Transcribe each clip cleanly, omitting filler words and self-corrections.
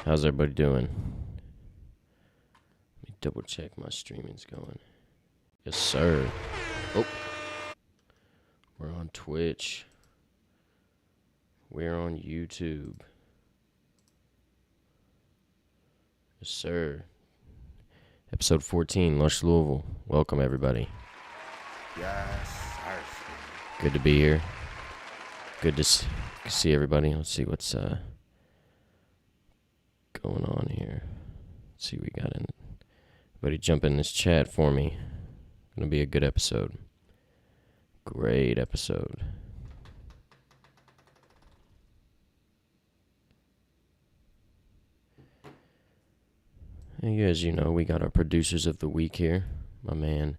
How's everybody doing? Let me double check my streaming's going. Yes, sir. Oh, we're on Twitch. We're on YouTube. Yes, sir. Episode 14, Lush Louisville. Welcome, everybody. Yes, sir. Good to be here. Good to see everybody. Let's see what's going on here. Let's see what we got in. Everybody jump in this chat for me. Gonna be a good episode. Great episode. And as you know, we got our producers of the week here. My man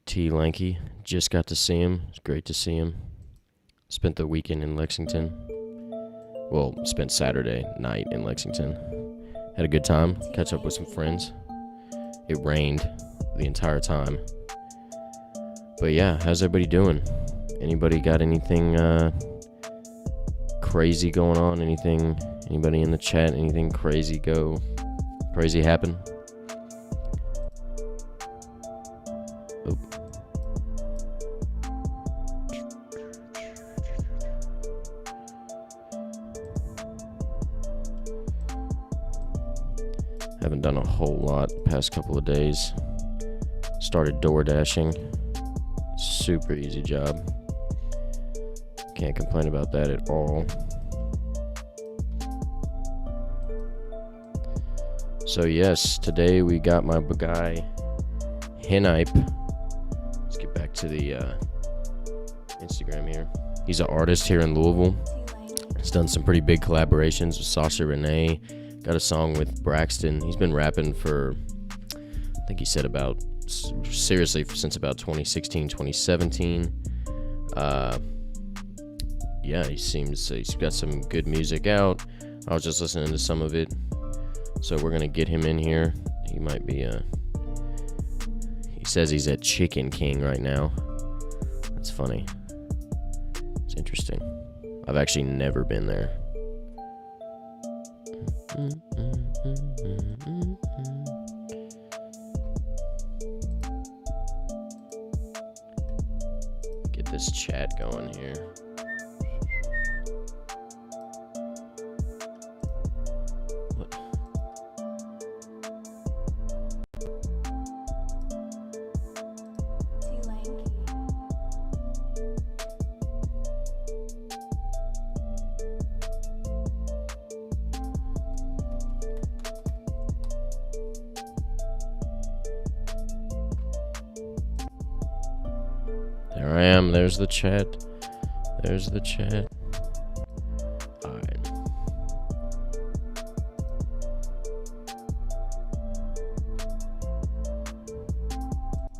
T. Lanky. Just got to see him. It's great to see him. Spent the weekend in Lexington. Well, spent Saturday night in Lexington. Had a good time. Catch up with some friends. It rained the entire time. But yeah, how's everybody doing? Anybody got anything crazy going on? Anybody in the chat? Anything crazy happen? Oh. Haven't done a whole lot the past couple of days. Started door dashing. Super easy job. Can't complain about that at all. So yes, today we got my guy Hinype. Let's get back to the Instagram here. He's an artist here in Louisville. He's done some pretty big collaborations with Sasha Renee. Got a song with Braxton. He's been rapping for, I think he said since about 2016, 2017. Yeah, he's got some good music out. I was just listening to some of it. So we're going to get him in here. He might be, he says he's at Chicken King right now. That's funny. It's interesting. I've actually never been there. Get this chat going here. There I am. There's the chat. There's the chat. Alright.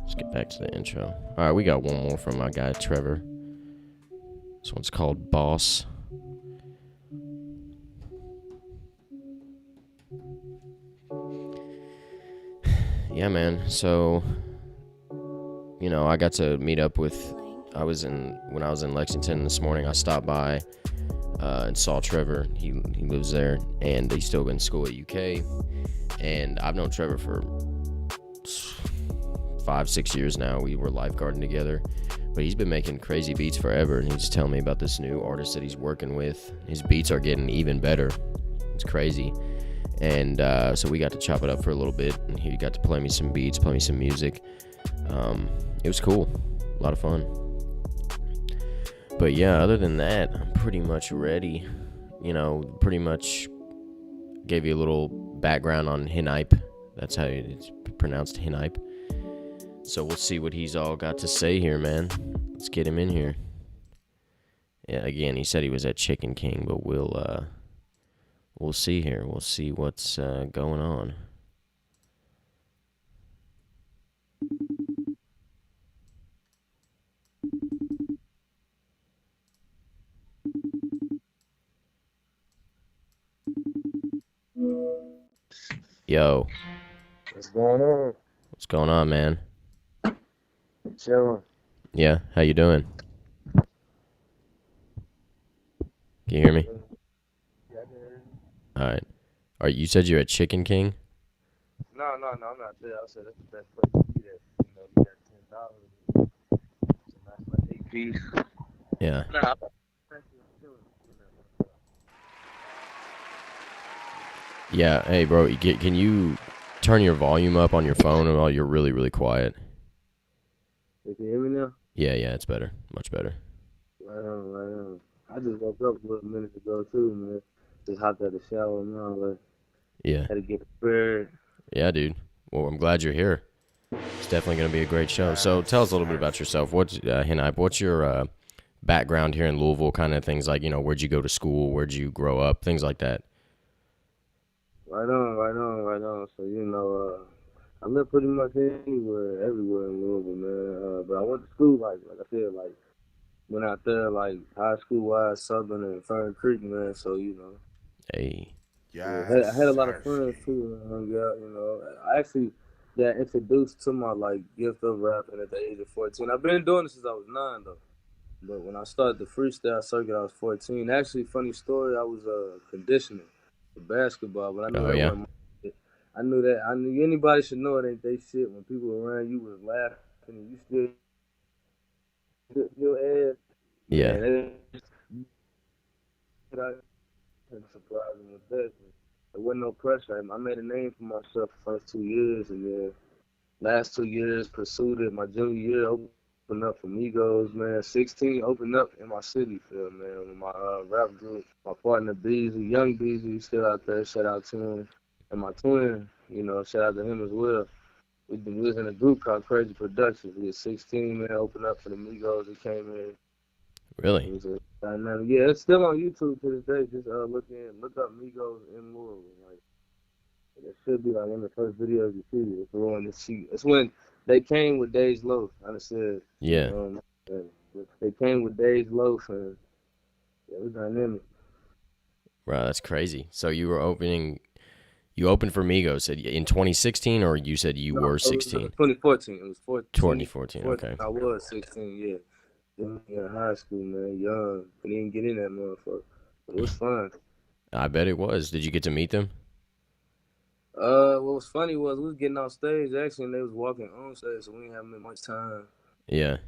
Let's get back to the intro. Alright, we got one more from my guy Trevor. This one's called Boss. Yeah, man. So, I got to meet up with, when I was in Lexington this morning, I stopped by and saw Trevor. He lives there, and he's still in school at UK. And I've known Trevor for 5-6 years now. We were lifeguarding together, but he's been making crazy beats forever, and he's telling me about this new artist that he's working with. His beats are getting even better. It's crazy. And so we got to chop it up for a little bit, and he got to play me some beats, play me some music. It was cool. A lot of fun. But yeah, other than that, I'm pretty much ready. Pretty much gave you a little background on Hinype. That's how it's pronounced, Hinype. So we'll see what he's all got to say here, man. Let's get him in here. Yeah, again, he said he was at Chicken King, but we'll see here. We'll see what's going on. Yo. What's going on? What's going on, man? Chilling. Yeah, how you doing? Can you hear me? Yeah, I can hear you. All right. You said you're at Chicken King? No, no, no, I'm not there. I said that's the best place to eat at. You know, you got $10. It's a nice like 8 piece. Yeah. Nah, I'm actually chilling. Yeah. Hey, bro, can you turn your volume up on your phone while you're really, really quiet? You can hear me now? Yeah, yeah, it's better. Much better. Right on, right on. I just woke up a little minute ago too, man. Just hopped out the shower now, but Yeah. had to get prepared. Yeah, dude. Well, I'm glad you're here. It's definitely going to be a great show. So tell us a little bit about yourself. Hinype, what's your background here in Louisville, kind of things like, where'd you go to school? Where'd you grow up? Things like that. Right on, right on, right on. So I live pretty much anywhere, everywhere in Louisville, man. But I went to school like I said, like went out there like high school wise, Southern and Fern Creek, man. So Hey. yeah, I Yes, had a lot of sir. friends too, and hung out. I actually got introduced to my like gift of rapping at the age of 14. I've been doing this since I was 9 though. But when I started the freestyle circuit, I was 14. Actually, funny story, I was conditioning for basketball, but I knew Oh, that yeah? wasn't my shit. I knew anybody should know it ain't they shit when people around you was laughing and you still shook your ass. Yeah. Man, I couldn't surprise me with that. There wasn't no pressure. I made a name for myself the first 2 years, and then last 2 years pursued it. My junior year opened up for Migos, man. 16 opened up in my city, feel man. With my rap group, my partner Beasley, young Beasley, still out there. Shout out to him. And my twin, shout out to him as well. We was in a group called Crazy Productions. We had 16 man open up for the Migos. They came in. It Really? was a dynamic. Yeah, it's still on YouTube to this day. Just look up Migos in Louisville. Like it should be like one of the first videos you see. It's the one that she. It's when they came with Days Loaf. I done said, Yeah. they came with Days Loaf, and yeah, it was dynamic. Wow, that's crazy. So you opened for Migos in 2016, or you said you No, were it was 16? 2014. It was 2014, 2014. okay. I was 16. Yeah, in high school, man, young. Couldn't even get in that motherfucker. But it was fun. I bet it was. Did you get to meet them? What was funny was we was getting off stage actually, and they was walking on stage, so we didn't have much time. Yeah.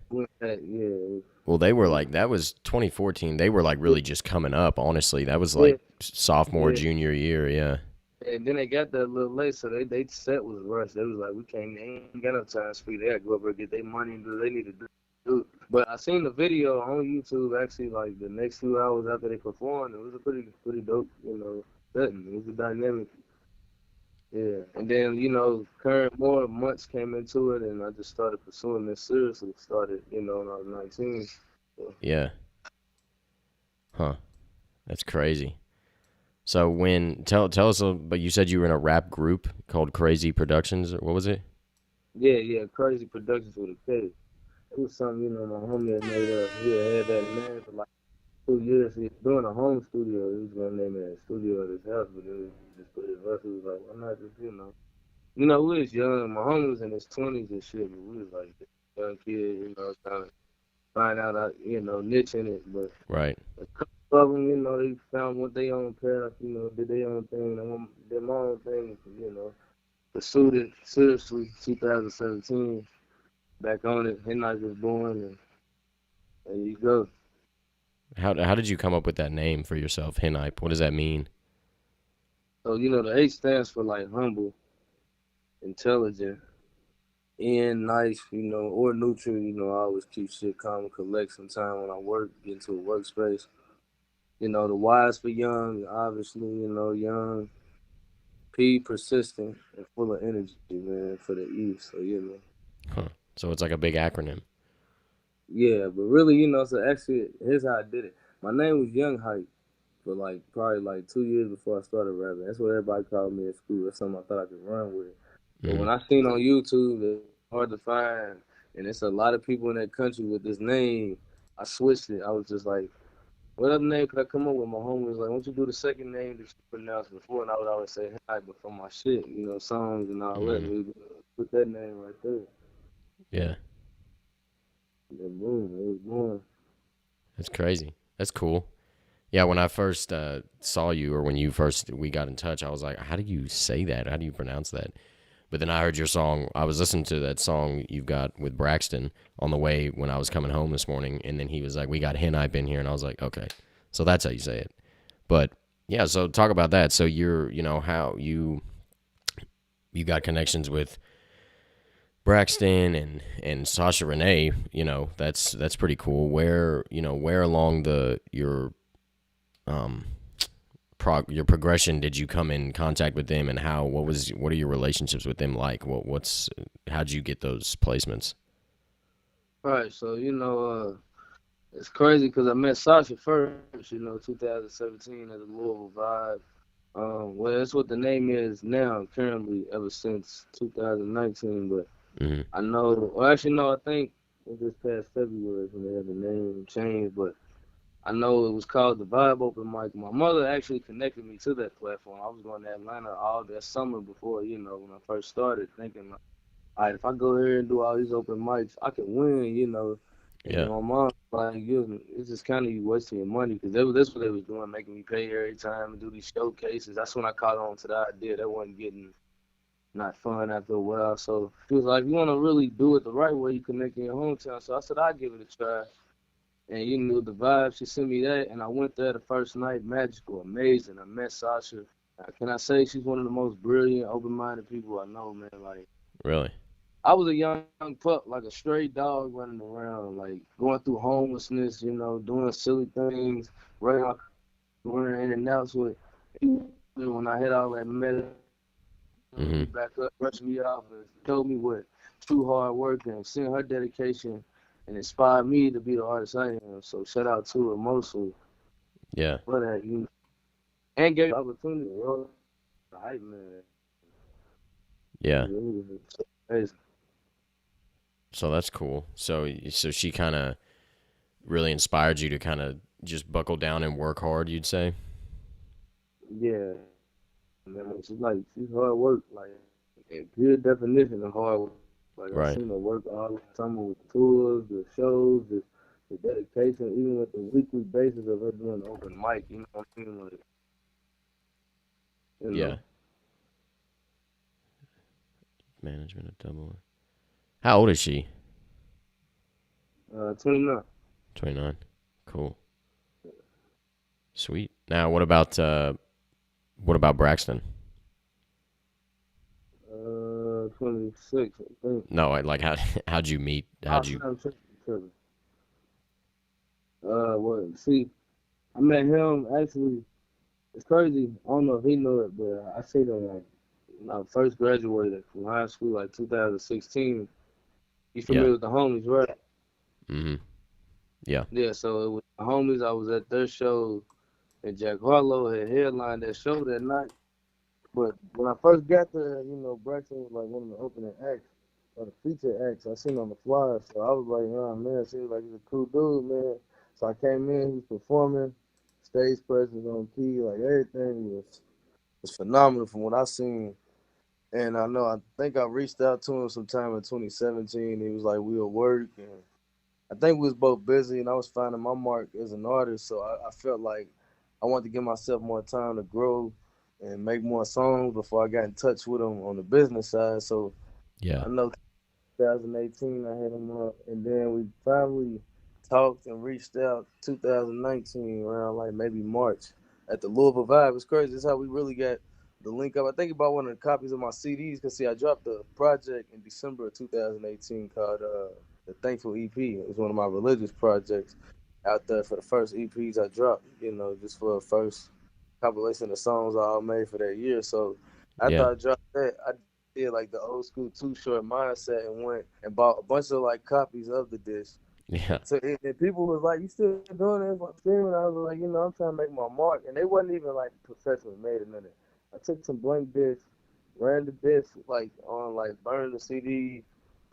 Yeah, Well, they were it like, that was 2014. They were like was, really just coming up, honestly. That was yeah, like sophomore, yeah. junior year, yeah. And then they got there a little late, so they set was rushed. They was like, they ain't got no time to speak. They got to go over and get their money and do what they need to do. But I seen the video on YouTube actually like the next 2 hours after they performed. It was a pretty dope, setting. It was a dynamic. Yeah. And then, current more months came into it and I just started pursuing this seriously. Started, when I was 19. So, Yeah. Huh. That's crazy. So tell us, but you said you were in a rap group called Crazy Productions, or what was it? yeah, Crazy Productions with a K. It was something, my homie had made up. He had that name for like 2 years. He was doing a home studio. He was gonna name it a studio at his house, but it was just put his rush. He was like, why not just, we was young. My homie was in his 20s and shit, but we was like young kids, trying to find out, niche in it. But Right. a couple of them, they found what they own path, did their own thing. I did my own thing, pursued it seriously. 2017, back on it. Hinype was born, and there you go. How did you come up with that name for yourself, Hinype? What does that mean? So, the H stands for like humble, intelligent, and nice, or neutral. I always keep shit calm and collect sometime when I work, get into a workspace. The wise for young, obviously, young, P, persistent, and full of energy, man, for the E. So, Huh. So it's like a big acronym. yeah, but really, so actually, here's how I did it. My name was Young Hype for like probably like 2 years before I started rapping. That's what everybody called me at school. That's something I thought I could run with. But Mm. when I seen on YouTube, it's hard to find, and it's a lot of people in that country with this name. I switched it. I was just like, what other name could I come up with? My homie was like, why don't you do the second name that you pronounced before? And I would always say, hi, but for my shit, songs and all that. Mm. We put that name right there. Yeah. And then boom, it was born. That's crazy. That's cool. Yeah, when I first saw you, or when you first we got in touch, I was like, "How do you say that? How do you pronounce that?" But then I heard your song. I was listening to that song you've got with Braxton on the way when I was coming home this morning, and then he was like, "We got Hinype in here," and I was like, "Okay, so that's how you say it." But yeah, so talk about that. So you're, how you got connections with Braxton and Sasha Renee. That's pretty cool. Where along um your progression did you come in contact with them, and what are your relationships with them like? How'd you get those placements? All right, so it's crazy because I met Sasha first, 2017 at the Louisville Vibe. Well, that's what the name is now, currently, ever since 2019. But Mm-hmm. I know, well, actually, no, I think it was this past February when they had the name changed. But I know it was called the Vibe Open Mic. My mother actually connected me to that platform. I was going to Atlanta all that summer before, when I first started, thinking, like, all right, if I go here and do all these open mics, I can win. And then Yeah. my mom, like, it's just kind of you wasting your money because that's what they was doing, making me pay every time and do these showcases. That's when I caught on to the idea that wasn't getting not fun after a while. So she was like, you want to really do it the right way, you connect in your hometown. So I said, I'll give it a try. And the vibe, she sent me that, and I went there the first night, magical, amazing. I met Sasha. Can I say she's one of the most brilliant, open-minded people I know, man? Like, Really? I was a young pup, like a stray dog running around, like going through homelessness, doing silly things, running in and out with. When I had all that medicine, me Mm-hmm. back up, brushed me off, and told me what true hard work and seeing her dedication and inspired me to be the artist I am. So shout out to her mostly Yeah. for that, and gave me the opportunity. The hype man. Yeah. It was amazing. So that's cool. So she kind of really inspired you to kind of just buckle down and work hard, you'd say? Yeah, man. She's hard work, like a pure definition of hard work. Like I Right. seen her work all the summer with the tours, the shows, the dedication, even with the weekly basis of her doing open mic. You know what I mean? Like, you Yeah. know, Management of double. How old is she? 29. 29. Cool. Sweet. Now, what about Braxton? 26, I think. No, like how'd you meet? Oh, How'd you? man, I'm tripping. Well, see, I met him actually. It's crazy. I don't know if he knew it, but I seen him like when I first graduated from high school, like 2016. You Yeah. familiar with the homies, right? Mm-hmm. Yeah. Yeah, so it was the homies. I was at their show, and Jack Harlow had headlined that show that night. But when I first got there, Braxton was like one of the opening acts or the feature acts. I seen on the flyer, so I was like, oh man, seems like he's a cool dude, man. So I came in, he was performing, stage presence on key, like everything was phenomenal from what I seen. And I think I reached out to him sometime in 2017. He was like, we'll work, and I think we was both busy, and I was finding my mark as an artist. So I felt like I wanted to give myself more time to grow and make more songs before I got in touch with him on the business side. So Yeah. I know 2018 I hit him up, and then we finally talked and reached out 2019 around like maybe March at the Louisville Vibe. It's crazy. It's how we really got the link up. I think about one of the copies of my CDs because see, I dropped a project in December of 2018 called the Thankful EP. It was one of my religious projects out there for the first EPs I dropped. Just for a first compilation of songs I all made for that year. So after Yeah. I dropped that, I did like the old school Too Short mindset and went and bought a bunch of like copies of the disc. Yeah. So and people was like, "You still doing this?" I'm streaming. I was like, I'm trying to make my mark, and they wasn't even like professionally made in it. I took some blank discs, ran the disc like on like burned the CD,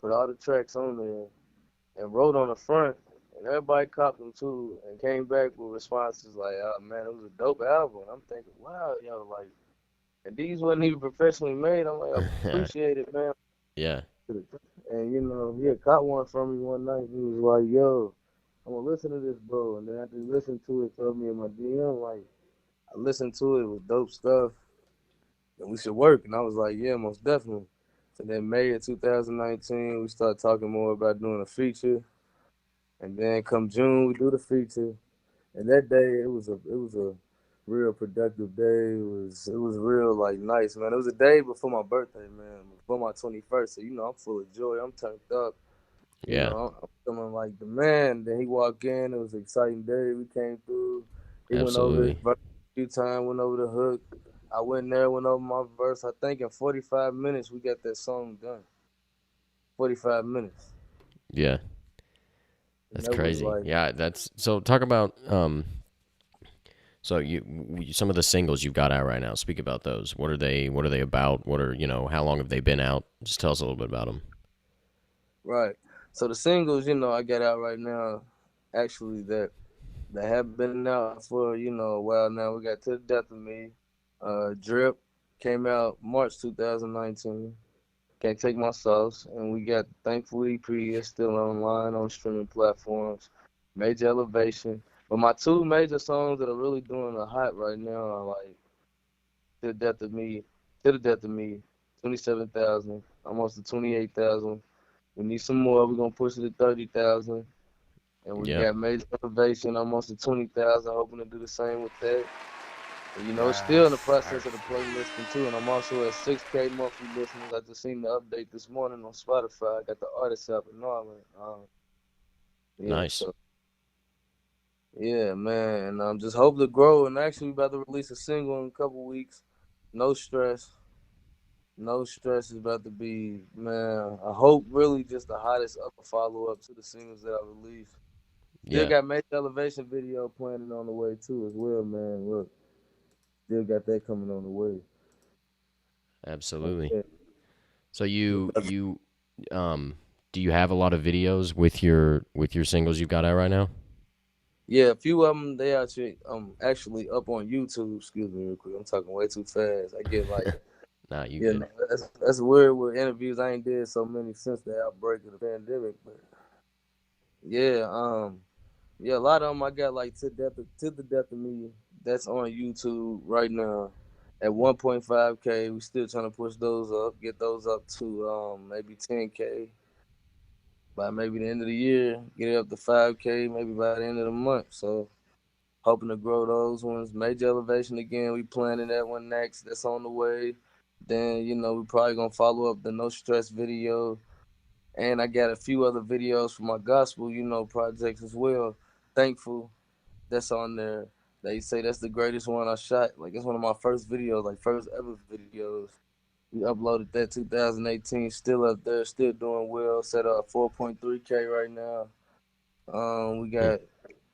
put all the tracks on there, and wrote on the front. And everybody copped them too, and came back with responses like, "Oh man, it was a dope album." I'm thinking, "Wow, like." And these wasn't even professionally made. I'm like, I appreciate it, man. Yeah. And he had caught one from me one night. He was like, "Yo." I'm gonna listen to this, bro. And then after you listen to it, throw me in my DM. Like, I listened to it with dope stuff, and we should work. And I was like, yeah, most definitely. So then May of 2019, we started talking more about doing a feature. And then come June, we do the feature. And that day, it was a real productive day. It was real like nice, man. It was a day before my birthday, man, before my 21st. So I'm full of joy. I'm turned up. Yeah, I'm feeling like the man. Then he walked in. It was an exciting day. We came through. He went over his absolutely. verse a few times. Went over the hook. I went in there. Went over my verse. I think in 45 minutes we got that song done. 45 minutes, Yeah, and that's that was crazy. like Yeah, that's so. Talk about So some of the singles you've got out right now. Speak about those. What are they? What are they about? What are How long have they been out? Just tell us a little bit about them. right. So the singles, I got out right now. Actually, that have been out for a while now. We got To the Death of Me. Drip came out March 2019. Can't Take My Sauce, and we got Thankful EP is still online on streaming platforms. Major Elevation. But my two major songs that are really doing the hot right now are like To the Death of Me, To the Death of Me, 27,000, almost to 28,000. We need some more. We're gonna push it to 30,000. And we Yeah, got Major Elevation almost to 20,000, hoping to do the same with that. And still in the Yes, sir. process of the playlisting too. And I'm also at 6K monthly listeners. I just seen the update this morning on Spotify. I got the artist app and all that. Yeah, nice. so yeah, man. And I'm just hope to grow. And actually, we about to release a single in a couple weeks. No stress. No stress is about to be, man. I hope really just the hottest up follow up to the singles that I released. Still Yeah, got Major Elevation video planning on the way too as well, man. Look, still got that coming on the way. absolutely. Yeah, So yeah, um do you have a lot of videos with your singles you've got out right now? yeah, a few of them they actually up on YouTube. Excuse me, real quick. I'm talking way too fast. I get like, Nah, you yeah, good. no, that's weird with interviews. I ain't did so many since the outbreak of the pandemic, but yeah, yeah, a lot of them I got like to the death of me. That's on YouTube right now at 1.5K. We still trying to push those up, get those up to maybe 10K by maybe the end of the year. Get it up to 5K maybe by the end of the month. So hoping to grow those ones. Major Elevation again. We planning that one next. That's on the way. Then we probably gonna follow up the No Stress video. And I got a few other videos for my gospel, projects as well. Thankful that's on there. They say that's the greatest one I shot. Like it's one of my first videos, like first ever videos. We uploaded that 2018, still up there, still doing well. Set up 4.3K right now. We Hmm. got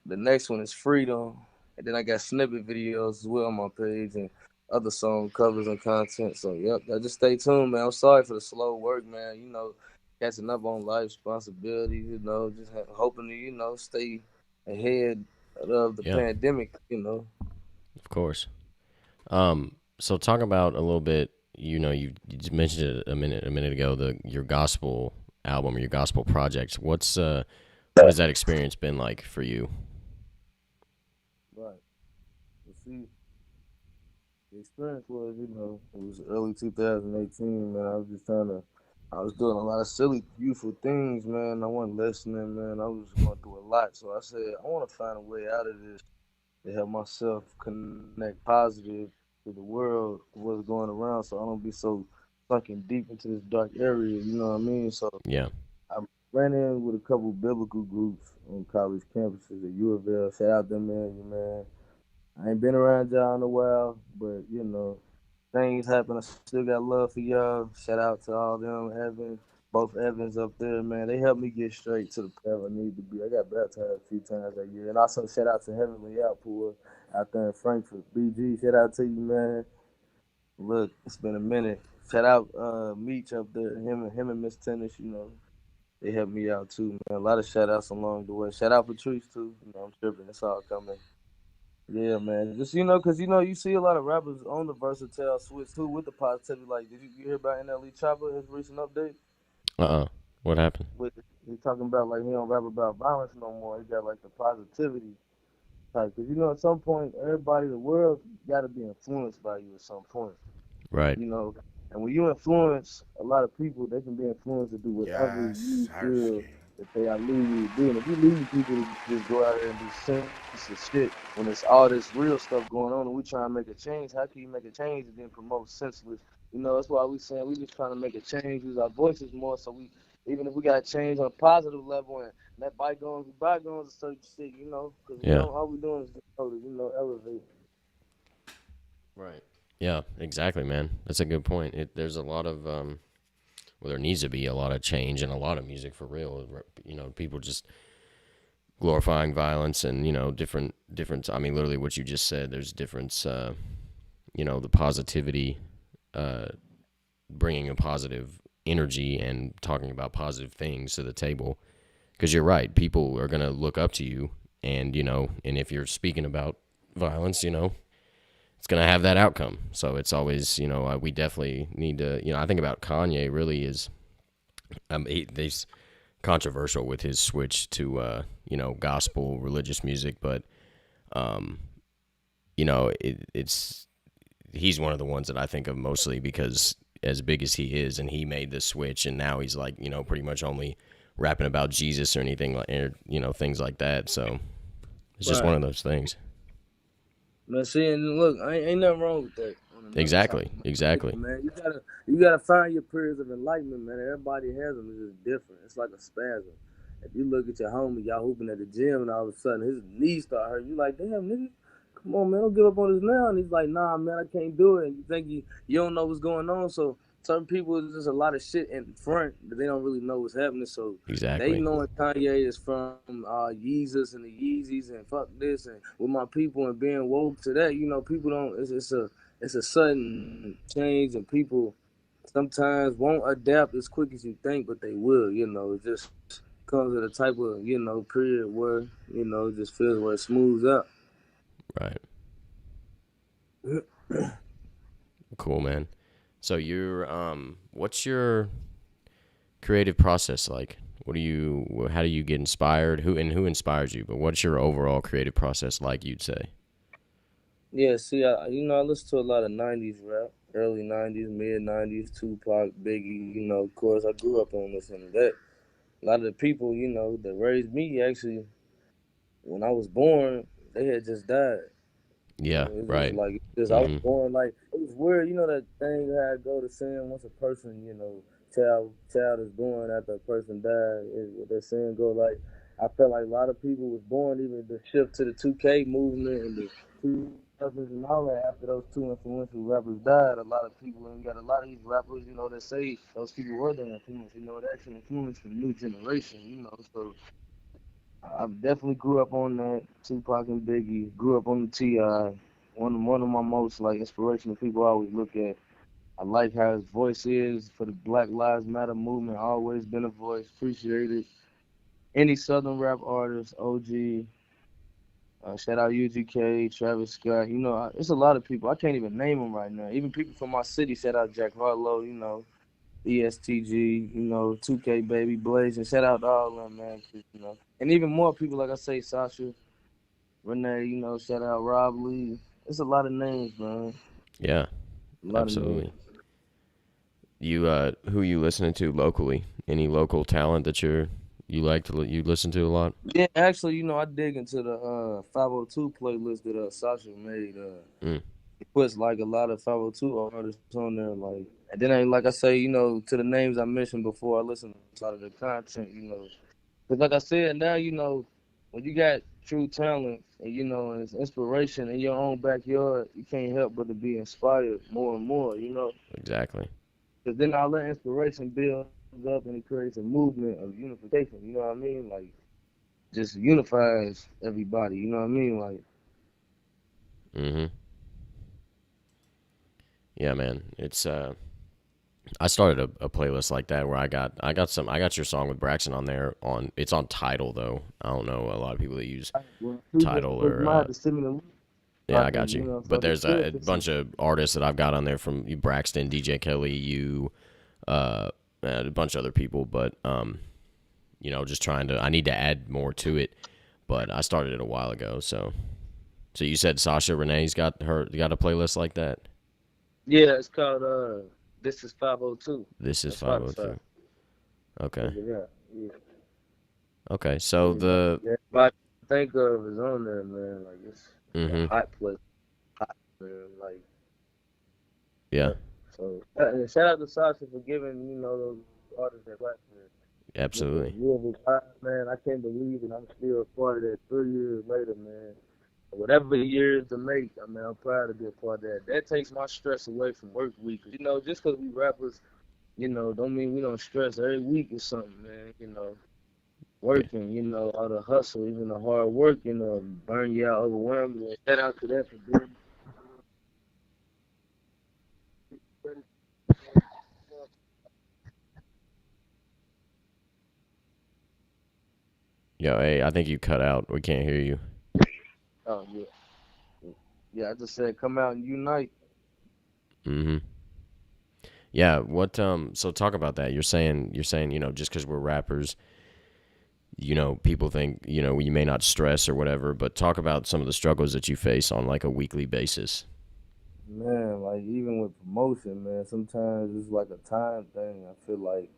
the next one is Freedom, and then I got snippet videos as well on my page and other song covers and content. So yep, just stay tuned, man. I'm sorry for the slow work, man. Catching up on life responsibilities. Just hoping to stay ahead of the Yeah, pandemic. of course. So talk about a little bit. You just mentioned it a minute ago. Your gospel album or your gospel projects. What has that experience been like for you? Right. But see, the experience was, it was early 2018, man. I was doing a lot of silly, youthful things, man. I wasn't listening, man. I was going through a lot. So I said, I want to find a way out of this to help myself connect positive to the world, what's going around, so I don't be so sunken deep into this dark area, you know what I mean? So Yeah, I ran in with a couple biblical groups on college campuses at U of L. Shout out them, man. I ain't been around y'all in a while, but things happen. I still got love for y'all. Shout out to all them Evan, both Evans up there, man. They helped me get straight to the path I need to be. I got baptized a few times that year, and also shout out to Heavenly Outpour out there in Frankfurt. BG, shout out to you, man. Look, it's been a minute. Shout out Meech up there, him and Miss Tennis. They helped me out too, man. A lot of shout outs along the way. Shout out Patrice too. I'm tripping. It's all coming. Yeah, man. Just cause you see a lot of rappers on the versatile switch too with the positivity. Like, did you hear about NLE Chopper his recent update? what happened? He talking about like he don't rap about violence no more. He got like the positivity type. Cause you know at some point everybody in the world got to be influenced by you at some point. Right. You know, and when you influence a lot of people, they can be influenced to do whatever Yes, you feel Sarsky. that they are leading you to do. And if you lead people to just go out there and do senseless shit when it's all this real stuff going on and we trying to make a change, how can you make a change and then promote senseless? You know, that's why we saying we just trying to make a change, use our voices more so we even if we got to change on a positive level and let bygones be bygones and certain shit, you know, because we Yeah. don't all we doing is just elevate. Right. Yeah, exactly, man. That's a good point. There's a lot of well, there needs to be a lot of change in a lot of music for real. You know, people just glorifying violence and different. I mean, literally what you just said. There's difference. The positivity, uh, bringing a positive energy and talking about positive things to the table. Because you're right, people are gonna look up to you, and and if you're speaking about violence, it's going to have that outcome. So it's always, we definitely need to, I think about Kanye really is, he's controversial with his switch to, gospel religious music, but, um, it's, he's one of the ones that I think of mostly because as big as he is and he made the switch and now he's like, pretty much only rapping about Jesus or anything like, things like that. So it's just one Right. of those things. Man, see, and look, ain't nothing wrong with that. On another Exactly. topic, man. Exactly. Listen, man, you gotta find your periods of enlightenment, man. Everybody has them. It's just different. It's like a spasm. If you look at your homie, y'all hooping at the gym, and all of a sudden his knees start hurting, you like, damn, nigga, come on, man, don't give up on this now. And he's like, nah, man, I can't do it. And you think you don't know what's going on, so certain people there's just a lot of shit in front that they don't really know what's happening. So they Exactly. knowing Kanye is from Yeezus and the Yeezys and fuck this and with my people and being woke to that, people don't. It's a sudden change and people sometimes won't adapt as quick as you think, but they will. It just comes at a type of period where it just feels where it smooths out. Right. Cool, man. So what's your creative process like? How do you get inspired? Who inspires you? But what's your overall creative process like, you'd say? Yeah, see, I listen to a lot of '90s rap, early '90s, mid '90s, Tupac, Biggie. Of course, I grew up on listening to that. A lot of the people, that raised me actually, when I was born, they had just died. Yeah. It's just Right. like I was Mm-hmm. born like it was weird. That thing how I go to saying once a person, child is born after a person died. Is what that saying go like. I felt like a lot of people was born even the shift to the 2K movement and the 2000s and all that. After those two influential rappers died, a lot of people and you got a lot of these rappers, that say those people were their influence. They actually influenced the new generation. So I definitely grew up on that Tupac and Biggie. Grew up on the Ti. One of my most like inspirational people I always look at. I like how his voice is for the Black Lives Matter movement. Always been a voice. Appreciate it. Any Southern rap artist, OG. Shout out UGK, Travis Scott. It's a lot of people. I can't even name them right now. Even people from my city. Shout out Jack Harlow. ESTG, 2K Baby Blaze, and shout out to all of them, man. And even more people, like I say, Sasha, Renee, shout out Rob Lee. It's a lot of names, man. Yeah. A lot of names. Absolutely. Who you listening to locally? Any local talent that you listen to a lot? Yeah, actually, I dig into the 502 playlist that Sasha made. Mm. He puts like a lot of 502 artists on there, like, and then like I say, to the names I mentioned before, I listen to a lot of the content, because like I said, now when you got true talent and and it's inspiration in your own backyard, you can't help but to be inspired more and more. Exactly. Because then all that inspiration builds up and it creates a movement of unification. You know what I mean? Like just unifies everybody. You know what I mean? Like Mm-hmm. Yeah, man. It's I started a playlist like that where I got your song with Braxton on there it's on Tidal though. I don't know a lot of people that use well, Tidal you or might have to send me the link so yeah, I I got can, you. so But I can there's share a this. bunch of artists that I've got on there from Braxton, DJ Kelly, you, a bunch of other people. But just trying to. I need to add more to it, but I started it a while ago. So you said Sasha Renee's got a playlist like that. Yeah, it's called This Is 502 This on is Spotify. 502. Okay. Check it out. Yeah, Okay. So yeah, man. the Everybody I think of is on there, man. Like it's a mhm. hot place, hot man. Like Yeah. yeah. So and shout out to Sasha for giving those artists that platform. With the Absolutely. Louisville vibe, man, I can't believe it. I'm still a part of that 3 years later, man. Whatever years to make, I mean, I'm proud to be a part of that. That takes my stress away from work week. Just because we rappers, don't mean we don't stress. Every week is something, man. Yeah. Working, all the hustle, even the hard work, burn you out, overwhelm you. Shout out to that for doing. Yo, hey, I think you cut out. We can't hear you. Oh yeah, yeah. I just said, come out and unite. Mhm. Yeah. What? So talk about that. You're saying just because we're rappers, people think you may not stress or whatever. But talk about some of the struggles that you face on like a weekly basis. Man, like even with promotion, man, sometimes it's like a time thing. I feel like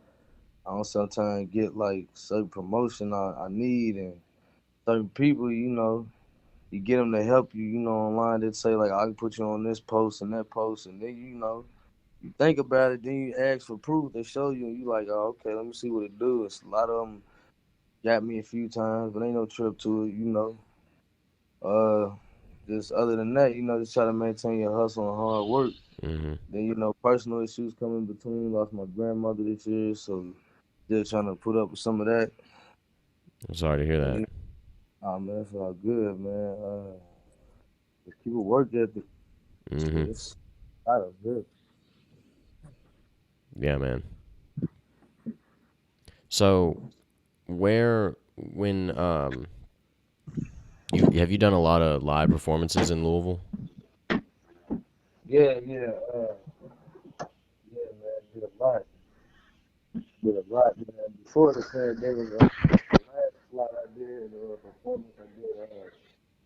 I don't sometimes get like certain promotion I need and certain people, you get them to help you, online. They say like I can put you on this post and that post, and then you think about it, then you ask for proof. They show you, and you like, oh, okay, let me see what it do. It's a lot of them got me a few times, but ain't no trip to it. Uh, just other than that, just try to maintain your hustle and hard work. Mhm. Then personal issues come in between. Lost my grandmother this year, so still trying to put up with some of that. I'm sorry to hear But that. oh man, it's all good, man. Just keep it work ethic. Mhm. It's out of good. Yeah, man. So where when you done a lot of live performances in Louisville? Yeah, yeah, yeah, man. Did a lot, man. Before the pandemic, the last slot I did, performance I did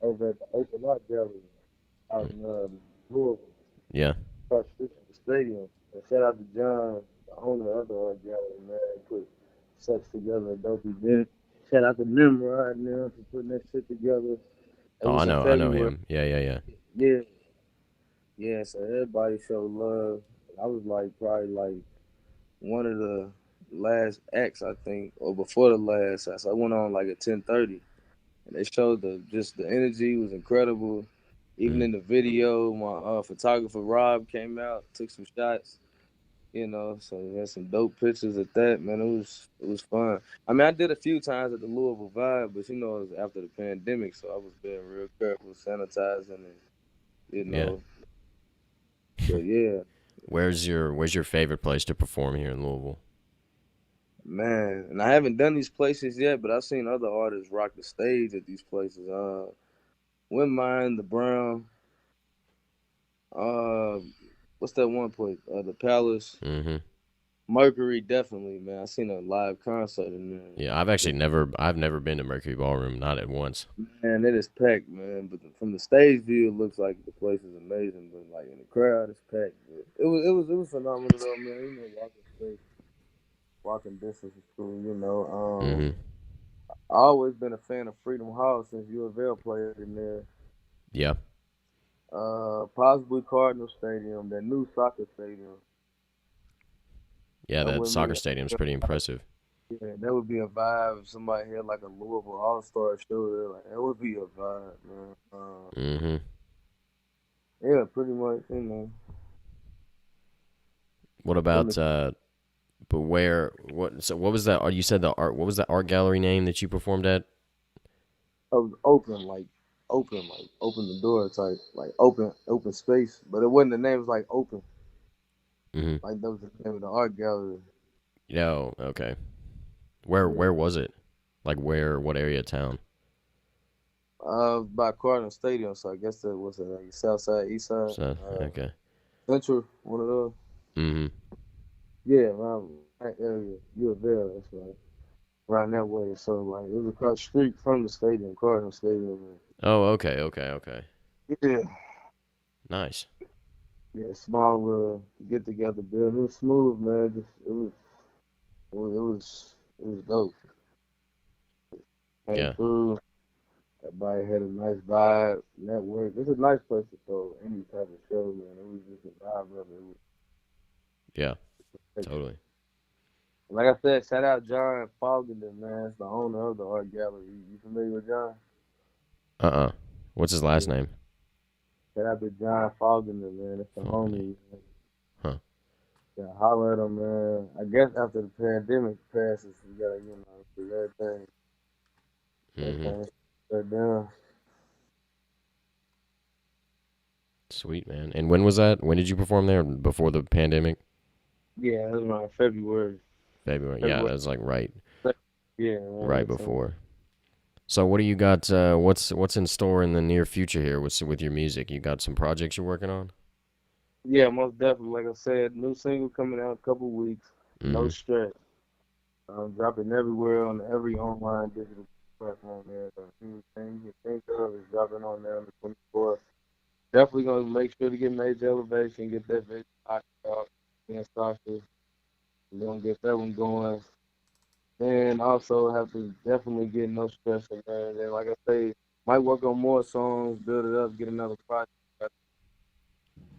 over at the Open Art Gallery out in Louisville, Yeah. across the street from the stadium. And shout out to John, the owner of the art gallery, man. He put such together a dope event. Shout out to Nimrod now for putting that shit together. It Oh, was in I know February. him. Yeah, yeah, yeah. Yeah, yeah. So everybody showed love. I was like probably like one of the last acts, I think, or before the last. So I went on like at 10:30, and they showed the energy was incredible. Even Mm. in the video, my photographer Rob came out, took some shots. So we had some dope pictures at that, man. It was fun. I mean, I did a few times at the Louisville Vibe, but it was after the pandemic, so I was being real careful, sanitizing, and you Yeah. know. But yeah, Where's your favorite place to perform here in Louisville? man. And I haven't done these places yet, but I've seen other artists rock the stage at these places. Windmine, the Brown, uh, what's that one place? The Palace, Mhm. Mercury, definitely, man. I seen a live concert in Yeah, I've never been to Mercury Ballroom, not at once. there. Man, it is packed, man. But from the stage view, it looks like the place is amazing. But like in the crowd, it's packed. But it was phenomenal though, man. Walking space, walking distance is cool. Mhm. I always been a fan of Freedom Hall since U of L played in there. Yeah. Possibly Cardinal Stadium, that new soccer stadium. Yeah, That that would be soccer stadium's pretty impressive. yeah, that would be a vibe if somebody had like a Louisville All Star show there. Like that would be a vibe, man. Mhm. Yeah, pretty much. What From about the but what was that you said the art what was the art gallery name that you performed at? of open the door type, like open space. But it wasn't the name. It was like open, Mhm. like that was the name of the art gallery. No, okay. Where Yeah. was it? Like what area of town? By Cardinal Stadium. So I guess that was like South Side, East Side, So, okay. Central, one of those. Mhm. Yeah, around that area, U of L. That's right. around that way. So like it was across the street from the stadium, Cardinal Stadium. Oh, okay, okay, okay. Yeah, Nice. yeah, small get together build. It was smooth, man. Just, it was dope. Came Yeah, through. Everybody had a nice vibe, network. It's a nice place to throw any type of show, man. It was just a vibe of it. It was yeah, perfection. totally. Like I said, shout out John Fogelman, man. It's the owner of the art gallery. You familiar with John? Uh-uh. What's his last Yeah. name? Shout out to John Fogelman, man. It's the Fogarty. homie. Man. Huh. Yeah, holler at him, man. I guess after the pandemic passes, we gotta, do Mm-hmm. everything shut down. Sweet, man. And when was that? When did you perform there? Before the pandemic? Yeah, it was around February. February. Yeah, February. that was like right, Yeah, around right that time. before. So what do you got? What's in store in the near future here with your music? You got some projects you're working on? Yeah, most definitely. Like I said, new single coming out in a couple weeks. No Mm-hmm. stress. Dropping everywhere on every online digital platform there. So anything you can think of is dropping on there on the 24th. Definitely gonna make sure to get major elevation, get that video out, and Sasha. We're gonna get that one going. And also have to definitely get no stress in there. And then like I say, might work on more songs, build it up, get another project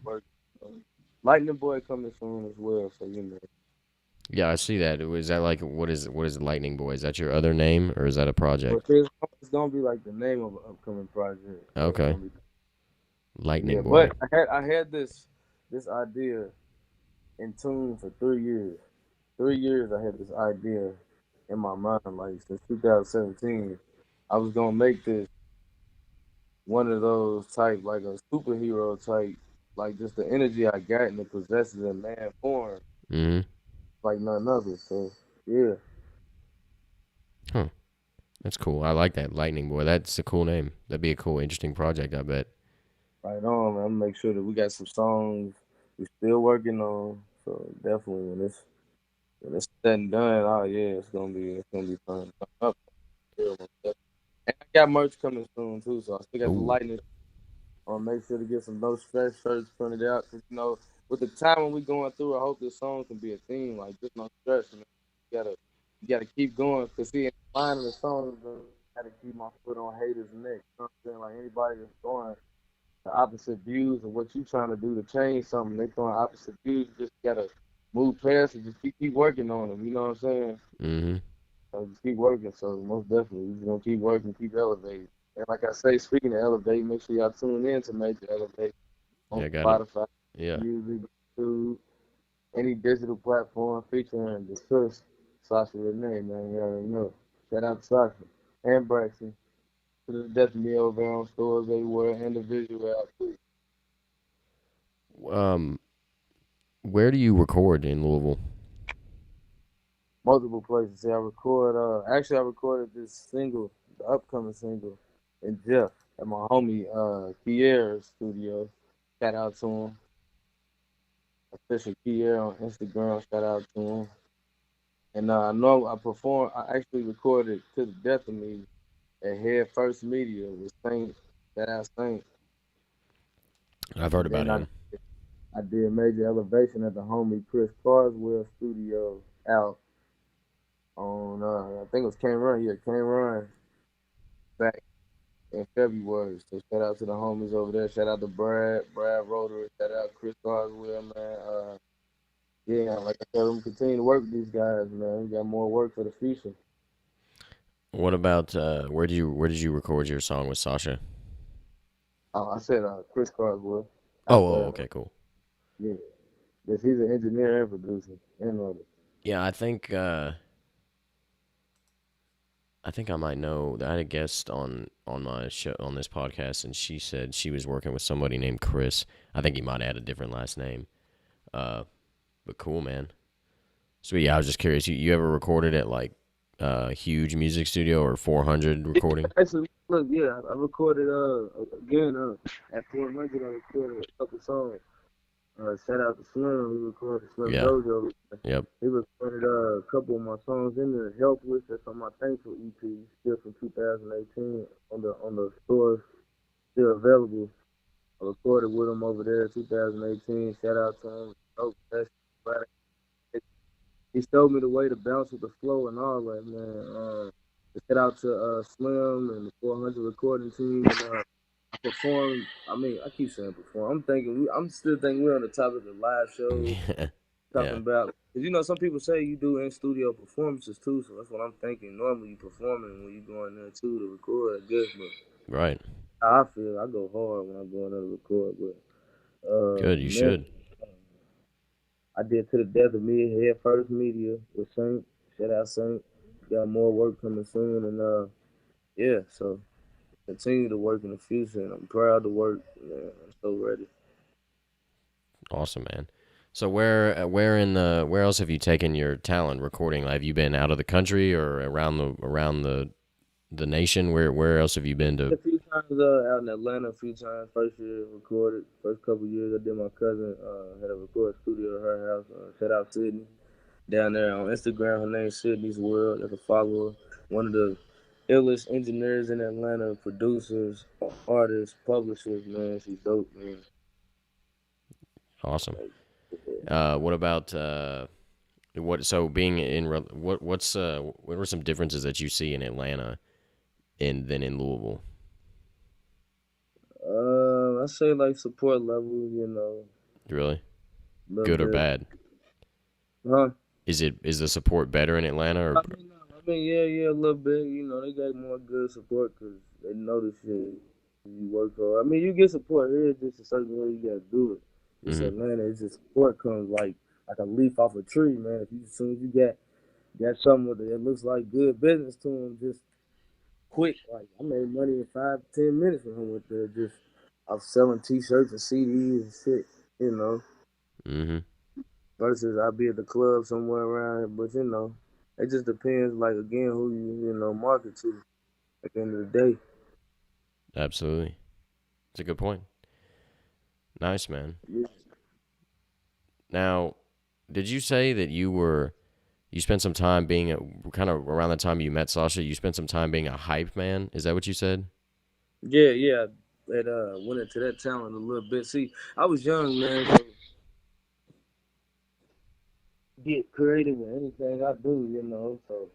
work. Lightning Boy coming soon as well, so Yeah, I see that. Is that like what is Lightning Boy? Is that your other name or is that a But project? it's gonna be like the name of an upcoming project. So it's Okay, gonna be Lightning yeah. Boy. But I had this idea in tune for 3 years. 3 years I had this idea in my mind, like since 2017. I was gonna make this one of those type, like a superhero type, like just the energy I got and it possesses in man form, Mm-hmm. like none other. So yeah, Huh. That's cool. I like that Lightning Boy. That's a cool name. That'd be a cool, interesting project. I bet. right on. Man. I'm gonna make sure that we got some songs we still working on. So definitely when it's said and done, oh yeah, it's gonna be fun. Up. And I got merch coming soon too, so I still got the Ooh. lightning. I'll make sure to get some no stress shirts printed out. Cause with the time when we going through, I hope this song can be a theme, like just no stress. You gotta keep going. Cause see, in the line of the song, I gotta keep my foot on haters' neck. You know what I'm saying? Like anybody that's going the opposite views of what you trying to do to change something, they throwing opposite views. You just gotta move past it. Just keep working on them. You know what I'm saying? Mm-hmm. So just keep working. So most definitely, we're just gonna keep working, keep elevating. And like I say, speaking of elevate, make sure y'all tune in to Major Elevate on Yeah, got it. Spotify, Yeah. music, YouTube, any digital platform featuring the sis, Sasha Renee, man. You already know. Shout out to Sasha and Braxton. To the death of me over on stores everywhere and the visual out too. Um, where do you record in Louisville? Multiple places. See, I recorded this single, the upcoming single, in Jeff at my homie Pierre's studio. Shout out to him. Official Pierre on Instagram. Shout out to him. And I know I actually recorded To the Death of Me at Head First Media with Saint. Shout out Saint. I've heard And about then I him. I did Major Elevation at the homie Chris Carswell studio out on I think it was Cane Run. Yeah, Cane Run back in February. So shout out to the homies over there. Shout out to Brad Rotary. Shout out Chris Carswell, man. Yeah, like I said, I'm continue to work with these guys, man. We got more work for the future. What about where did you record your song with Sasha? I said Chris Carswell Oh, out oh, there. okay, cool. Yeah, yes, he's an engineer and producer and artist. Yeah, I think I might know. I had a guest on my show on this podcast, and she said she was working with somebody named Chris. I think he might have had a different last name. Uh, but cool, man. So yeah, I was just curious. You ever recorded at like huge music studio or 400 Yeah, recording? actually, look, yeah, I recorded again at 400. I recorded a couple songs. Shout out to Slim. He recorded Slim Yeah. Dojo. Yep. He recorded a couple of my songs in there. Helpless, that's on my Thankful EP, still from 2018 on the stores, still available. I recorded with him over there 2018. Shout out to him. Oh, that's right. He showed me the way to bounce with the flow and all that, man. Shout out to Slim and the 400 recording team. And, perform. I mean, I keep saying perform. I'm still thinking we're on the topic of live shows. Yeah. Talking Yeah. about, cause you know, some people say you do in studio performances too. So that's what I'm thinking. Normally, you performing when you go in there too to record, I guess. But Right. how I feel, I go hard when I go in there to record. But Good. You man, should. I did To the Death of Me, Head First Media with Saint. Shout out Saint. Got more work coming soon, and yeah. So continue to work in the future, and I'm proud to work. Man, I'm so ready. Awesome, man. So where else have you taken your talent recording? Have you been out of the country or around the nation? Where else have you been to? A few times out in Atlanta, a few times. First year recorded. First couple years, I did my cousin had a record studio at her house. Shout out Sydney down there on Instagram. Her name's Sydney's World. That's a follower. One of the illest engineers in Atlanta, producers, artists, publishers. Man, she's dope, man. Awesome. Like, What about what? So being in what were some differences that you see in Atlanta in than in Louisville? I say like support level, Really, a little good or bit. bad? Huh? Is the support better in Atlanta or? Yeah, a little bit. You know, they got more good support because they know the shit you work for. I mean, you get support here, it's just a certain way you gotta do it. It's Mm-hmm. Atlanta. It's just support comes like a leaf off a tree, man. If you as soon as you got something with it that looks like good business to them, just quick. Like I made money in 5 to 10 minutes when I went there. Just I was selling T-shirts and CDs and shit. You know, Mm-hmm. versus I'd be at the club somewhere around here. But it just depends. Like again, who you market to. At the end of the day, Absolutely. It's a good point. Nice, man. yeah, Now, did you say that you spent some time being kind of around the time you met Sasha? You spent some time being a hype man. Is that what you said? yeah. It went into that talent a little bit. See, I was young, man. So get creative in anything I do. So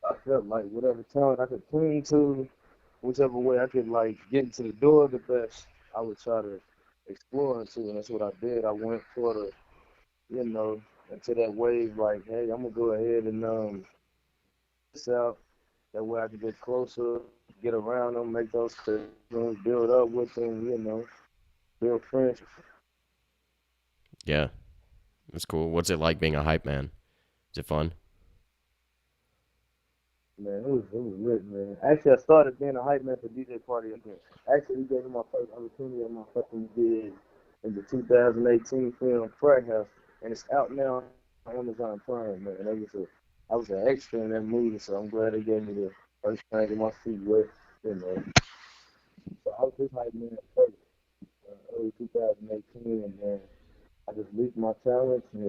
I felt like whatever talent I could cling to, whichever way I could like get into the door the best, I would try to explore into, and that's what I did. I went for the, you know, into that wave. Like, hey, I'm gonna go ahead and this out. That way I can get closer, get around them, make those connections, build up with them. Build friendships. Yeah, that's cool. What's it like being a hype man? Is it fun? Man, it was lit, man. Actually, I started being a hype man for DJ Party again. Actually, he gave me my first opportunity at my fucking gig in the 2018 film Frat House, and it's out now on Amazon Prime, man. I was an extra in that movie, so I'm glad they gave me the first time to get my feet wet, you know. So I was just hype man at first, early 2018, and then I just leaked my talents and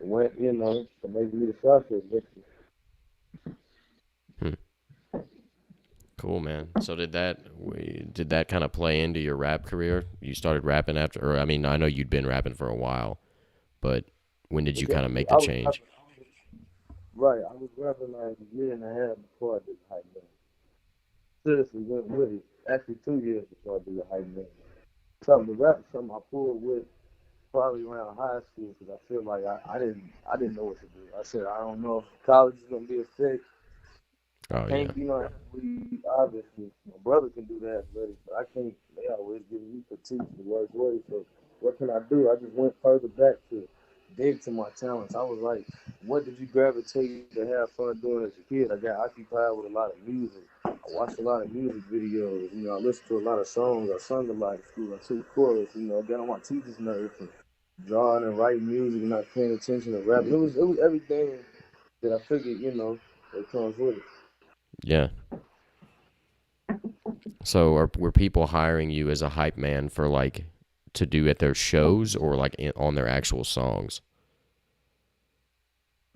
it went, to make me the Sasha. Hmm. Cool, man. So did that kind of play into your rap career? You started rapping after, or I mean, I know you'd been rapping for a while, but when did you kind of make the I was change? rapping, right. I was rapping like a year and a half before I did the hype man. Seriously, went with it. Actually, 2 years before I did the hype man. Something to rap, something I pulled with probably around high school because I feel like I didn't know what to do. I said I don't know if college is gonna be a fit. Oh yeah, Can't be no athlete, obviously. My brother can do the athletics, but I can't. They always give me critique the worst way. So what can I do? I just went further back to dig to my talents. I was like, what did you gravitate to have fun doing as a kid? I got occupied with a lot of music. I watched a lot of music videos. I listened to a lot of songs. I sung a lot in school. I took chorus. I got on my teacher's nerves from drawing and writing music, and not paying attention to rap. It was everything that I figured, that comes with it. yeah. So were people hiring you as a hype man for like to do at their shows or like on their actual songs?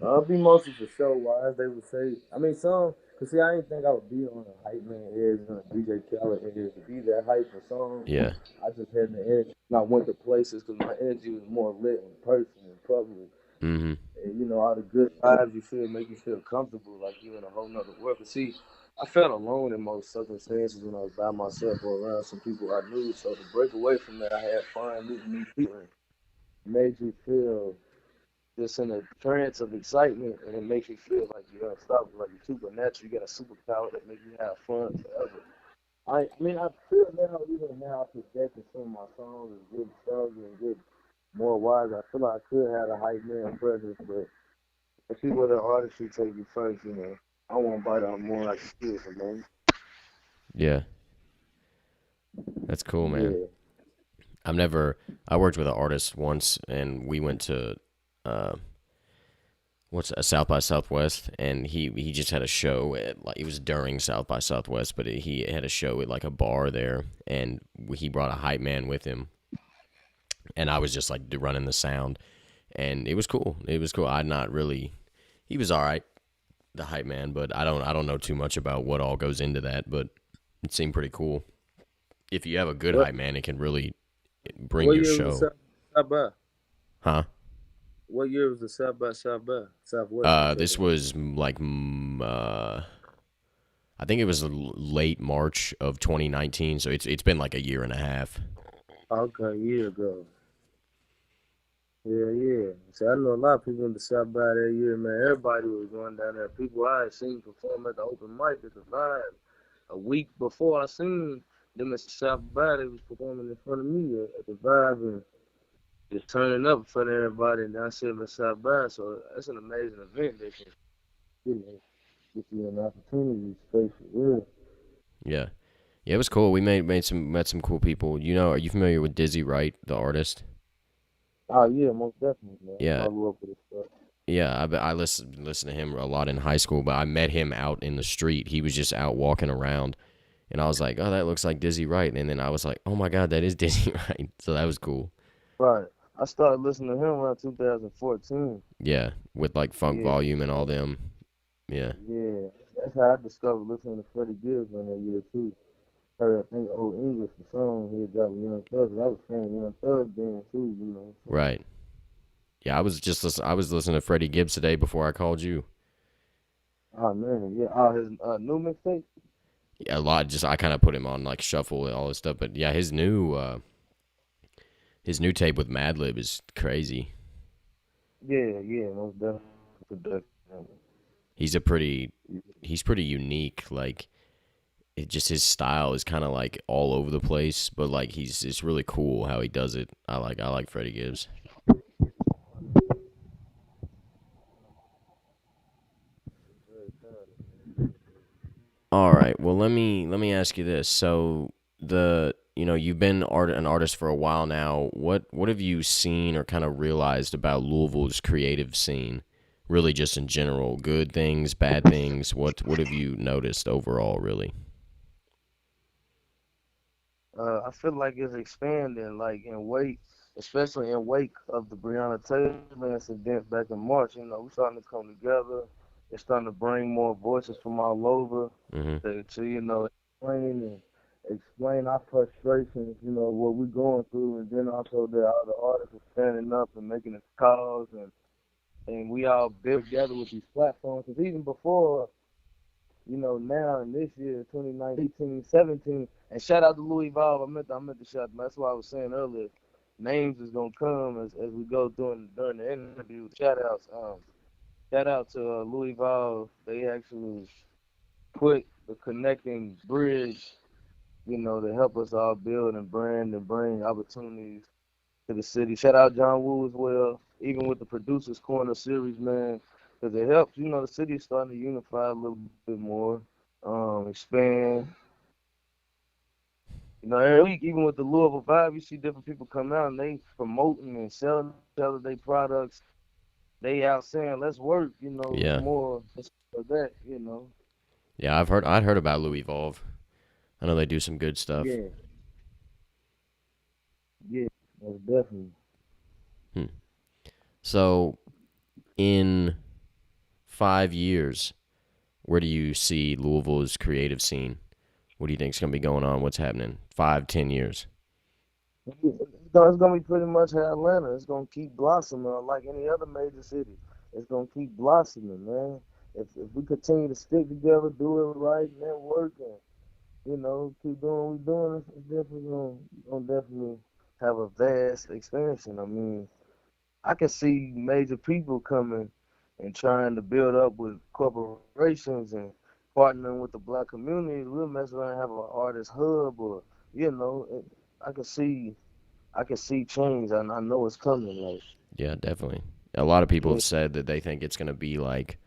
I'll be mostly for show wise. They would say. I mean, some. Cause see, I didn't think I would be on a hype man edge and a DJ Khaled edge to be that hype for songs. Yeah. I just had the energy. And I went to places because my energy was more lit in person in public. Mm-hmm. And you know, all the good vibes you feel make you feel comfortable, like you're in a whole nother world. But see, I felt alone in most circumstances when I was by myself or around some people I knew. So to break away from that, I had fun meeting new people. It made you feel just in a trance of excitement, and it makes you feel like you're unstoppable, like you're supernatural. You got a superpower that makes you have fun forever. I mean, I feel now, even now, projecting some of my songs as good songs and good, more wise. I feel like I could have a hype man presence, but if you were the artist, you take you first, you know. I won't bite out more like a kid, man. Yeah. That's cool, man. Yeah. I worked with an artist once, and we went to uh, what's a South by Southwest, and he just had a show at, like, it was during South by Southwest, but he had a show at like a bar there, and he brought a hype man with him, and I was just like running the sound, and it was cool. It was cool. I'd not really. He was all right, the hype man, but I don't know too much about what all goes into that, but it seemed pretty cool. If you have a good What hype man, it can really bring what your year was show. the South by? Huh? What year was the South by? Southwest you This taking? was like I think it was late March of 2019, so it's been like a year and a half. Okay, a year ago. Yeah, yeah. See, I know a lot of people in the South by that year, man. Everybody was going down there. People I had seen perform at the open mic at the Vibe. A week before I seen them at the South by, they was performing in front of me at the Vibe and just turning up in front of everybody. And I said at the South by, so that's an amazing event that can, you know, get you an opportunity to stay for real. Yeah, yeah, it was cool. We met some cool people. Are you familiar with Dizzy Wright, the artist? Oh yeah, most definitely, man. I Yeah, follow up with this stuff. yeah. I listened to him a lot in high school, but I met him out in the street. He was just out walking around, and I was like, "Oh, that looks like Dizzy Wright." And then I was like, "Oh my God, that is Dizzy Wright." So that was cool. Right. I started listening to him around 2014. Yeah, with like Funk Yeah. Volume and all them. Yeah, Yeah, that's how I discovered listening to Freddie Gibbs on that year too. Heard I think Old English, the song he had got with Young Thug. And I was saying Young Thug then too, you know. So, right. Yeah, I was listening to Freddie Gibbs today before I called you. oh man, yeah. Oh, his new mixtape. Yeah, a lot. Just I kind of put him on like shuffle and all this stuff. But yeah, his new tape with Madlib is crazy. Yeah, yeah, most definitely. Production. He's a pretty he's pretty unique. Like just his style is kind of like all over the place, but like it's really cool how he does it. I like Freddie Gibbs. All right. Well, let me ask you this. So you've been an artist for a while now. What have you seen or kind of realized about Louisville's creative scene? Really, just in general, good things, bad things. What have you noticed overall? Really? I feel like it's expanding, like in wake, especially in wake of the Breonna Taylor incident back in March. You know, we're starting to come together. It's starting to bring more voices from all over Mm-hmm. to explain explain our frustrations. You know what we're going through, and then also that all the artists are standing up and making the calls, and we all build together with these platforms. Because even before now in this year, 2019, 17, and shout out to Louisville. I meant to shout. That's why I was saying earlier, names is gonna come as we go during the interview. Shout out to Louisville. They actually put the connecting bridge, to help us all build and brand and bring opportunities to the city. Shout out John Woo as well, even with the Producers Corner series, man, because it helps. The city is starting to unify a little bit more, expand. Every week, even with the Louisville vibe, you see different people come out and they promoting and selling their products. They out saying, "Let's work." It's Yeah, more of that. yeah. I'd heard about Louis Volve. I know they do some good stuff. Yeah, yeah. definitely. Hmm. So in 5 years, where do you see Louisville's creative scene? What do you think's gonna be going on? What's happening? 5, 10 years. It's gonna be pretty much how Atlanta. It's gonna keep blossoming like any other major city. It's gonna keep blossoming, man. If we continue to stick together, do it right, network, and keep doing what we're doing, it's definitely gonna definitely have a vast expansion. I mean, I can see major people coming and trying to build up with corporations and partnering with the black community. We'll mess around and have an artist hub, or you know, it, I can see I can see change, and I know it's coming. Like, Yeah, definitely. A lot of people yeah. have said that they think it's gonna be like,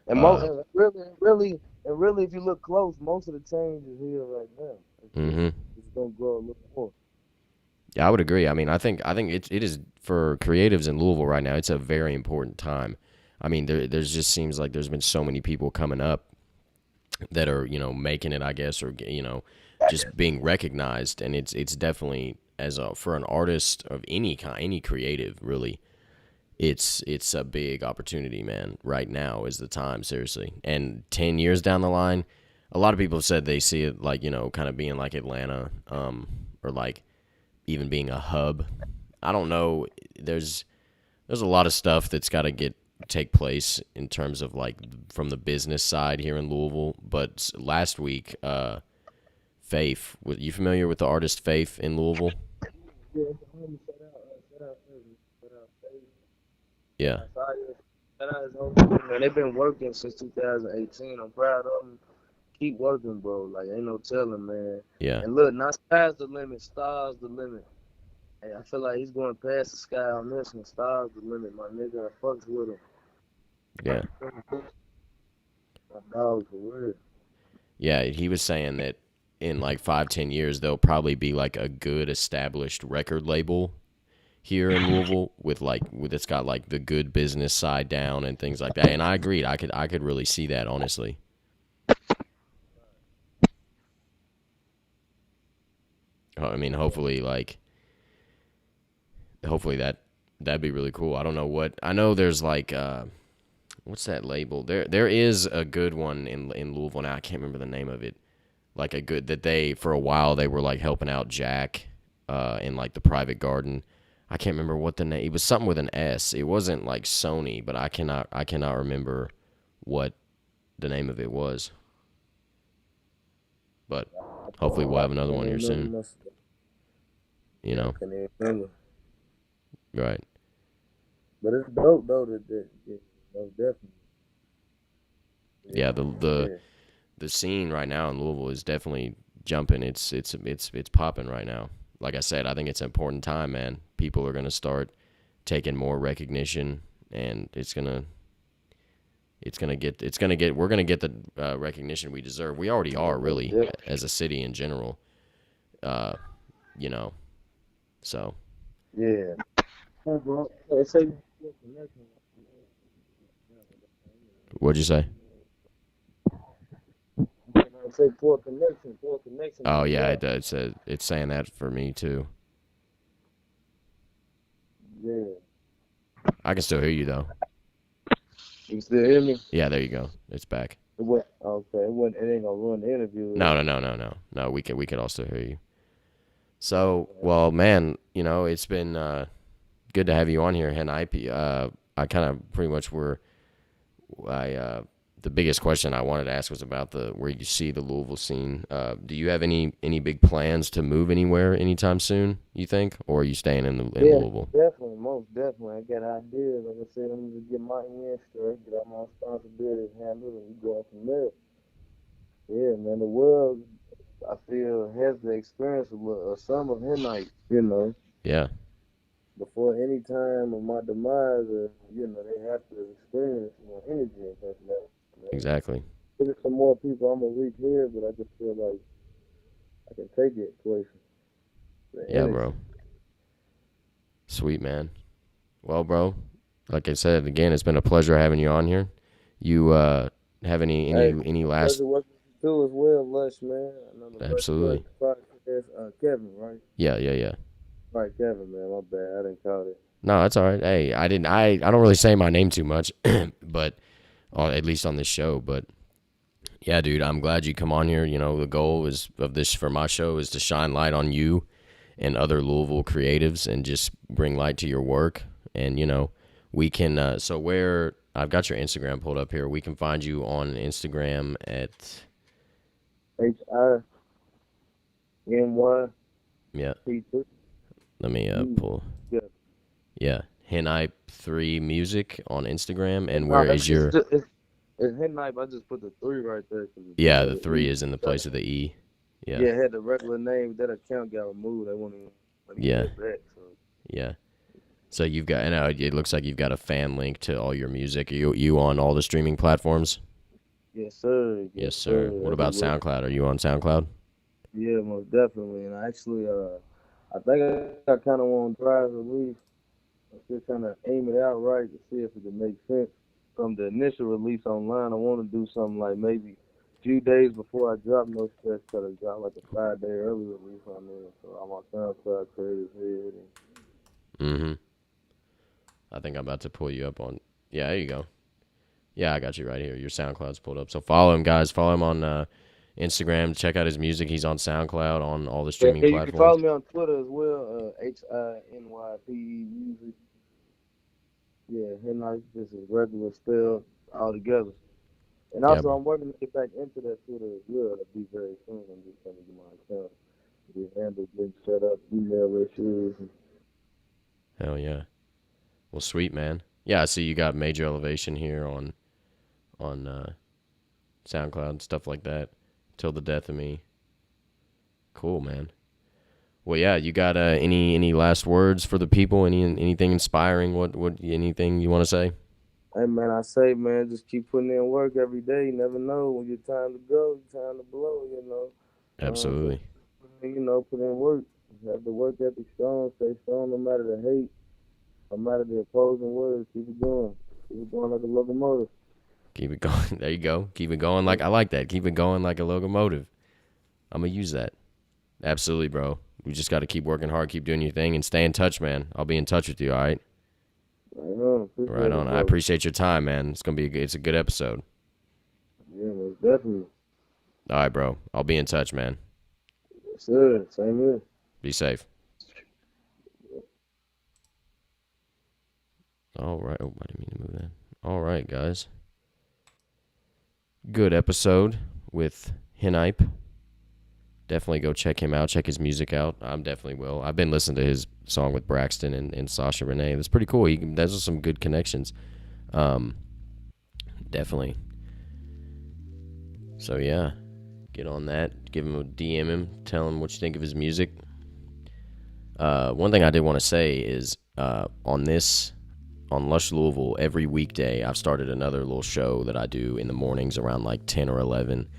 and, uh, and really, if you look close, most of the change is here right now. mm-hmm. It's gonna grow a little more. Yeah, I would agree. I mean, I think it is for creatives in Louisville right now. It's a very important time. I mean, there's just seems like there's been so many people coming up that are making it, I guess, or just being recognized, and it's definitely as a for an artist of any kind, any creative really. It's a big opportunity, man. Right now is the time, seriously. And 10 years down the line, a lot of people have said they see it like kind of being like Atlanta, or like even being a hub. I don't know. There's a lot of stuff that's got to get take place in terms of like from the business side here in Louisville. But last week, Faith, you familiar with the artist Faith in Louisville? Yeah, shout out, Yeah, shout out his whole team, man. They've been working since 2018. I'm proud of them. Keep working, bro. Like, ain't no telling, man. yeah, And look, not sky's the limit, stars the limit. Hey, I feel like he's going past the sky on this one. Stars the limit, my nigga. I fucks with him. yeah, My dog, for real. yeah. He was saying that in like 5, 10 years, there'll probably be like a good established record label here in Louisville with it's got like the good business side down and things like that. And I agreed. I could really see that honestly. I mean, hopefully that'd be really cool. I don't know what I know. There's like what's that label? There is a good one in Louisville now. I can't remember the name of it. Like a good that they for a while they were like helping out Jack in like the Private Garden. I can't remember what the name. It was something with an S. It wasn't like Sony, but I cannot remember what the name of it was. But hopefully we'll have I another one can't here remember soon. myself. You Yeah, I know, can't even remember. right? But it's dope, though, that yeah, no, definitely. Yeah, Yeah, the yeah. the scene right now in Louisville is definitely jumping. It's popping right now. Like I said, I think it's an important time, man. People are gonna start taking more recognition, and it's gonna get we're gonna get the recognition we deserve. We already Yeah, are no, really definitely. as a city in general. Uh, you know, so Yeah. Hey, bro. Hey, say, what'd you say? say poor connection Oh on the yeah, app. it's saying that for me too. Yeah. I can still hear you though. You still hear me? Yeah, there you go. It's back. Okay. It ain't gonna ruin the interview, No, is no, it? no, no, no, no. We could all still hear you. So, Okay. well, man, it's been good to have you on here, Hinype. I kind of pretty much were I the biggest question I wanted to ask was about the where you see the Louisville scene. Do you have any big plans to move anywhere anytime soon? You think, or are you staying in Yeah, Louisville? definitely, most definitely. I got ideas. Like I said, I'm just get my end straight, get all my responsibilities handled, and we go from there. Yeah, man, the world, I feel, has the experience of some of Hinype, Yeah, before any time of my demise, they have to experience, energy and stuff like that. exactly. There's some more people I'm gonna reach here, but I just feel like I can take it places. The Yeah, energy. bro. Sweet man. Well, bro, like I said again, it's been a pleasure having you on here. You have Hey, any last? pleasure working with you too as well, Lush, man. Another Lush Absolutely. podcast. Kevin, right? Yeah, yeah, yeah. Right, Kevin, man. My bad. I didn't call it. No, that's all right. Hey, I didn't. I don't really say my name too much, but at least on this show. But yeah, dude, I'm glad you come on here. You know, the goal is of this for my show is to shine light on you and other Louisville creatives and just bring light to your work. And you know, we can. So where I've got your Instagram pulled up here, we can find you on Instagram at yeah. Hinype. Let me pull. Yeah. Yeah, Hinype3 Music on Instagram. And Nah, where is your? it's Hinype. I just put the 3 right there. Yeah, the 3 is in the place of the E. Yeah. Yeah, it had the regular name. That account got removed. They wouldn't even let me get it back. So. Yeah. So you've got, and it looks like you've got a fan link to all your music. Are you on all the streaming platforms? Yes, sir. Yes, sir. What about SoundCloud? Are you on SoundCloud? Yeah, most definitely. And I actually, I think I kind of want to drive release. I'm still trying to aim it out right to see if it can make sense. From the initial release online, I want to do something like maybe a few days before I drop No Stress, try to drop like a 5-day early release on there. So I'm on SoundCloud, Creative Head. Mm-hmm. I think I'm about to pull you up on. Yeah, there you go. Yeah, I got you right here. Your SoundCloud's pulled up. So follow him, guys. Follow him on Instagram. Check out his music. He's on SoundCloud on all the streaming platforms. You can follow me on Twitter as well. HINYPE Music. Yeah, Hinype just is regular spell all together. And also, I'm working to get back into that Twitter as well. That'll be very soon. I'm just trying to get my account, get handled, get set up, email issues. Hell yeah. Well, sweet, man. Yeah, I see you got Major Elevation here on SoundCloud and stuff like that. Till the Death of Me. Cool, man. Well, yeah, you got any last words for the people? Anything inspiring? What anything you want to say? Hey, man, I say, man, just keep putting in work every day. You never know when your time to go, your time to blow, you know. Absolutely. Put in work. Have the work ethic strong. Stay strong no matter the hate, no matter the opposing words. Keep it going. Keep it going like a locomotive. Keep it going. There you go. Keep it going like I like that. Keep it going like a locomotive. I'm going to use that. Absolutely, bro. We just got to keep working hard, keep doing your thing, and stay in touch, man. I'll be in touch with you, all right? Right on. I appreciate your time, man. It's a good episode. Yeah, most definitely. All right, bro. I'll be in touch, man. Yes, sir. Same here. Be safe. All right. Oh, I didn't mean to move that. All right, guys. Good episode with Hinype. Definitely go check him out. Check his music out. I definitely will. I've been listening to his song with Braxton and Sasha Renee. That's pretty cool. Those are some good connections. Definitely. So, yeah. Get on that. Give him a DM him. Tell him what you think of his music. One thing I did want to say is on Lush Louisville, every weekday, I've started another little show that I do in the mornings around like 10 or 11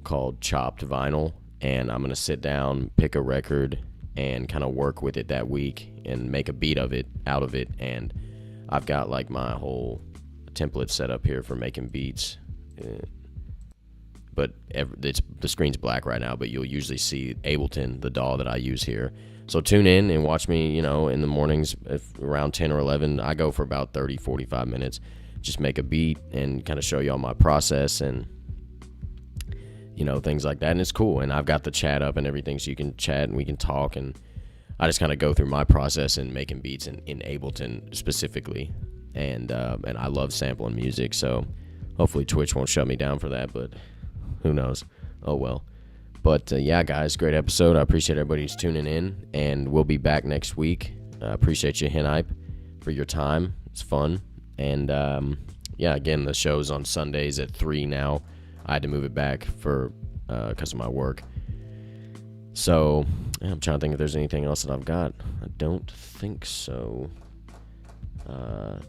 called Chopped Vinyl. And I'm going to sit down, pick a record, and kind of work with it that week and make a beat out of it. And I've got like my whole template set up here for making beats. But the screen's black right now, but you'll usually see Ableton, the DAW that I use here. So tune in and watch me, in the mornings around 10 or 11. I go for about 30, 45 minutes. Just make a beat and kind of show you all my process and things like that. And it's cool. And I've got the chat up and everything, so you can chat and we can talk. And I just kind of go through my process in making beats in Ableton specifically. And I love sampling music, so hopefully Twitch won't shut me down for that, but who knows? Oh, well. But, yeah, guys, great episode. I appreciate everybody who's tuning in, and we'll be back next week. I appreciate you, Hinype, for your time. It's fun. And, yeah, again, the show's on Sundays at 3 now. I had to move it back because of my work. So, yeah, I'm trying to think if there's anything else that I've got. I don't think so.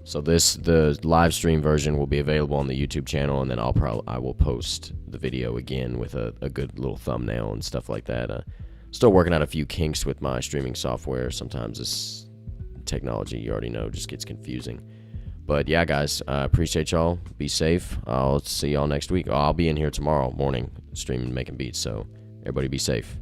So the live stream version will be available on the YouTube channel, and then I will post the video again with a good little thumbnail and stuff like that. Still working out a few kinks with my streaming software. Sometimes this technology, you already know, just gets confusing. But yeah, guys, I appreciate y'all. Be safe. I'll see y'all next week. I'll be in here tomorrow morning streaming, making beats. So everybody be safe.